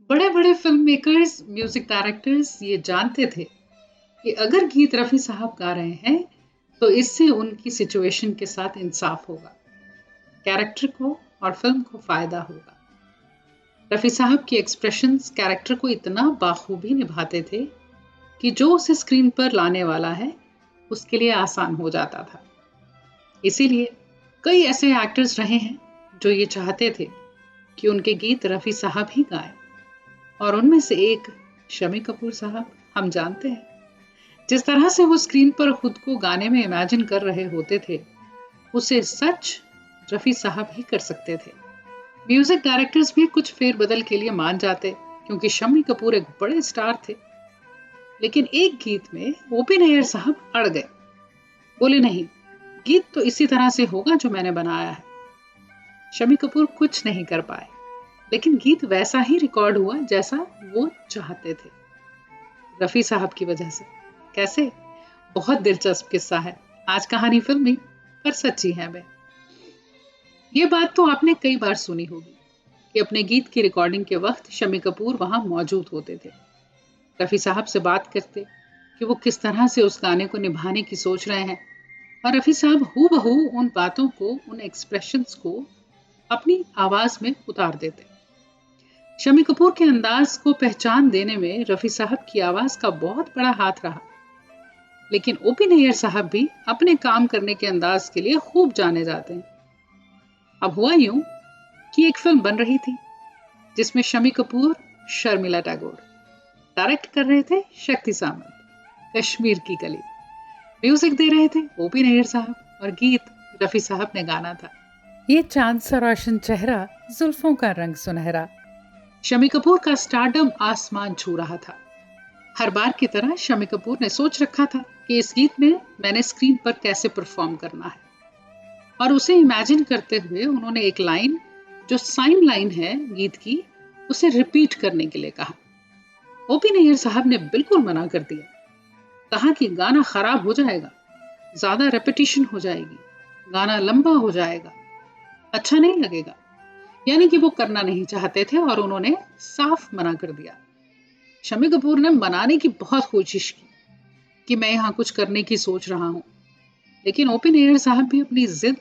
बड़े बड़े film makers, music directors ये जानते थे कि अगर गीत रफ़ी साहब गा रहे हैं तो इससे उनकी सिचुएशन के साथ इंसाफ होगा, कैरेक्टर को और फिल्म को फ़ायदा होगा। रफ़ी साहब के एक्सप्रेशंस कैरेक्टर को इतना बाखूबी निभाते थे कि जो उसे स्क्रीन पर लाने वाला है उसके लिए आसान हो जाता था। इसीलिए कई ऐसे एक्टर्स रहे हैं जो ये चाहते थे कि उनके गीत रफ़ी साहब ही गाएं, और उनमें से एक शम्मी कपूर साहब। हम जानते हैं जिस तरह से वो स्क्रीन पर खुद को गाने में इमेजिन कर रहे होते थे, उसे सच रफ़ी साहब ही कर सकते थे। म्यूजिक डायरेक्टर्स भी कुछ फेरबदल के लिए मान जाते क्योंकि शम्मी कपूर एक बड़े स्टार थे। लेकिन एक गीत में ओपी नैयर साहब अड़ गए। बोले नहीं, गीत तो इसी तरह से होगा जो मैंने बनाया है। शम्मी कपूर कुछ नहीं कर पाए, लेकिन गीत वैसा ही रिकॉर्ड हुआ जैसा वो चाहते थे, रफ़ी साहब की वजह से। कैसे? बहुत दिलचस्प किस्सा है। आज कहानी फिल्मी पर सच्ची है। मैं ये बात तो आपने कई बार सुनी होगी कि अपने गीत की रिकॉर्डिंग के वक्त शम्मी कपूर वहां मौजूद होते थे, रफ़ी साहब से बात करते कि वो किस तरह से उस गाने को निभाने की सोच रहे हैं, और रफ़ी साहब हूबहू उन बातों को, उन एक्सप्रेशंस को अपनी आवाज में उतार देते। शम्मी कपूर के अंदाज को पहचान देने में रफ़ी साहब की आवाज का बहुत बड़ा हाथ रहा। लेकिन ओपी नैयर साहब भी अपने काम करने के अंदाज के लिए खूब जाने जाते हैं। अब हुआ यूं कि एक फिल्म बन रही थी जिसमें शम्मी कपूर, शर्मिला टैगोर डायरेक्ट कर रहे थे, शक्ति सामंत, कश्मीर की कली म्यूजिक दे रहे थे ओपी नैयर साहब, और गीत रफ़ी साहब ने गाना था। ये चांद सा रोशन चेहरा, जुल्फों का रंग सुनहरा। शम्मी कपूर का स्टारडम आसमान छू रहा था। हर बार की तरह शम्मी कपूर ने सोच रखा था कि इस गीत में मैंने स्क्रीन पर कैसे परफॉर्म करना है, और उसे इमेजिन करते हुए उन्होंने एक लाइन, जो साइन लाइन है गीत की, उसे रिपीट करने के लिए कहा। ओपी नैयर साहब ने बिल्कुल मना कर दिया। कहा कि गाना खराब हो जाएगा, ज्यादा रेपिटेशन हो जाएगी, गाना लंबा हो जाएगा, अच्छा नहीं लगेगा। यानी कि वो करना नहीं चाहते थे और उन्होंने साफ मना कर दिया। शम्मी कपूर ने मनाने की बहुत कोशिश की कि मैं यहाँ कुछ करने की सोच रहा हूँ, लेकिन ओपी नैयर साहब भी अपनी जिद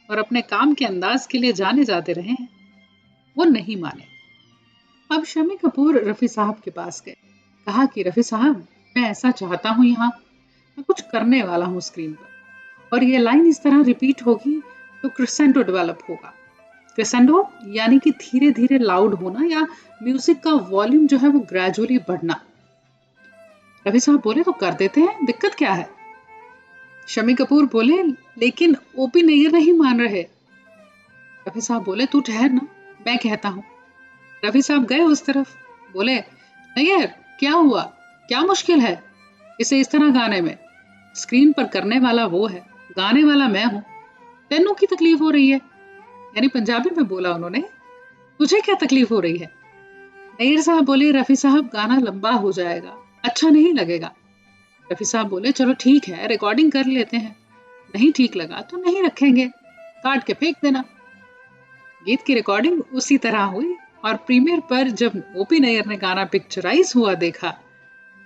और अपने काम के अंदाज के लिए जाने जाते रहे हैं। वो नहीं माने। अब शम्मी कपूर रफ़ी साहब के पास गए। कहा कि रफ़ी साहब, मैं ऐसा चाहता हूँ, यहाँ मैं कुछ करने वाला हूँ स्क्रीन पर, और ये लाइन इस तरह रिपीट होगी तो क्रिसेंडो डेवलप होगा। क्रिसेंडो यानी कि धीरे धीरे लाउड होना, या म्यूजिक का वॉल्यूम जो है वो ग्रेजुअली बढ़ना। रफ़ी साहब बोले तो कर देते हैं, दिक्कत क्या है? शम्मी कपूर बोले लेकिन ओपी नैयर नहीं मान रहे। रफ़ी साहब बोले तू ठहर ना, मैं कहता हूँ। रफ़ी साहब गए उस तरफ। बोले नैयर, क्या हुआ, क्या मुश्किल है इसे इस तरह गाने में? स्क्रीन पर करने वाला वो है, गाने वाला मैं हूँ, तेनू की तकलीफ हो रही है? यानी पंजाबी में बोला उन्होंने, तुझे क्या तकलीफ हो रही है? नैयर साहब बोले रफ़ी साहब, गाना लंबा हो जाएगा, अच्छा नहीं लगेगा। रफ़ी साहब बोले चलो ठीक है, रिकॉर्डिंग कर लेते हैं, नहीं ठीक लगा तो नहीं रखेंगे, काट के फेंक देना। गीत की रिकॉर्डिंग उसी तरह हुई, और प्रीमियर पर जब ओपी नैयर ने गाना पिक्चराइज हुआ देखा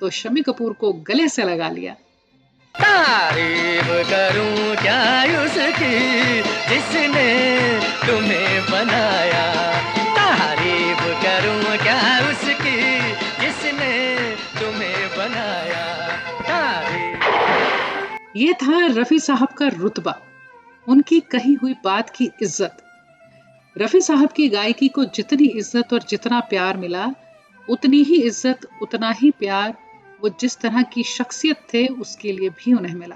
तो शम्मी कपूर को गले से लगा लिया। तारीफ करूं क्या उसकी जिसने तुम्हें बनाया, तारीफ करूं क्या उसकी जिसने तुम्हें बनाया, तारीफ। ये था रफ़ी साहब का रुतबा, उनकी कही हुई बात की इज्जत। रफ़ी साहब की गायकी को जितनी इज्जत और जितना प्यार मिला, उतनी ही इज्जत, उतना ही प्यार वो जिस तरह की शख्सियत थे उसके लिए भी उन्हें मिला।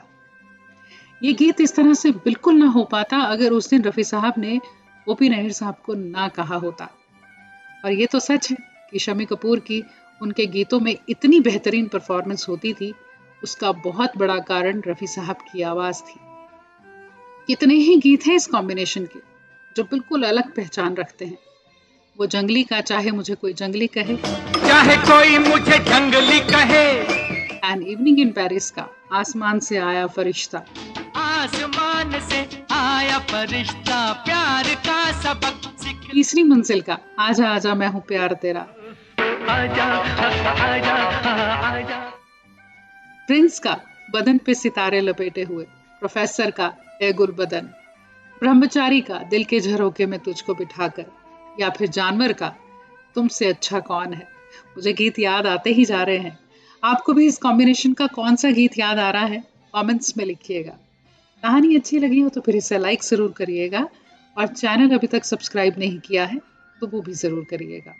ये गीत इस तरह से बिल्कुल ना हो पाता अगर उस दिन रफ़ी साहब ने ओपी नैयर साहब को ना कहा होता। और ये तो सच है कि शम्मी कपूर की उनके गीतों में इतनी बेहतरीन परफॉर्मेंस होती थी, उसका बहुत बड़ा कारण रफ़ी साहब की आवाज़ थी। कितने ही गीत हैं इस कॉम्बिनेशन के जो बिल्कुल अलग पहचान रखते हैं। वो जंगली का चाहे मुझे कोई जंगली कहे, चाहे कोई मुझे जंगली कहे, एन इवनिंग इन पेरिस का आसमान से आया फरिश्ता, आसमान से आया फरिश्ता प्यार का सबक। तीसरी मंजिल का आजा आजा मैं हूँ प्यार तेरा, आजा आजा आजा। प्रिंस का बदन पे सितारे लपेटे हुए, प्रोफेसर का ए गुलबदन, ब्रह्मचारी का दिल के झरोके में तुझको बिठाकर, या फिर जानवर का तुमसे अच्छा कौन है। मुझे गीत याद आते ही जा रहे हैं। आपको भी इस कॉम्बिनेशन का कौन सा गीत याद आ रहा है, कमेंट्स में लिखिएगा। कहानी अच्छी लगी हो तो फिर इसे लाइक ज़रूर करिएगा, और चैनल अभी तक सब्सक्राइब नहीं किया है तो वो भी ज़रूर करिएगा।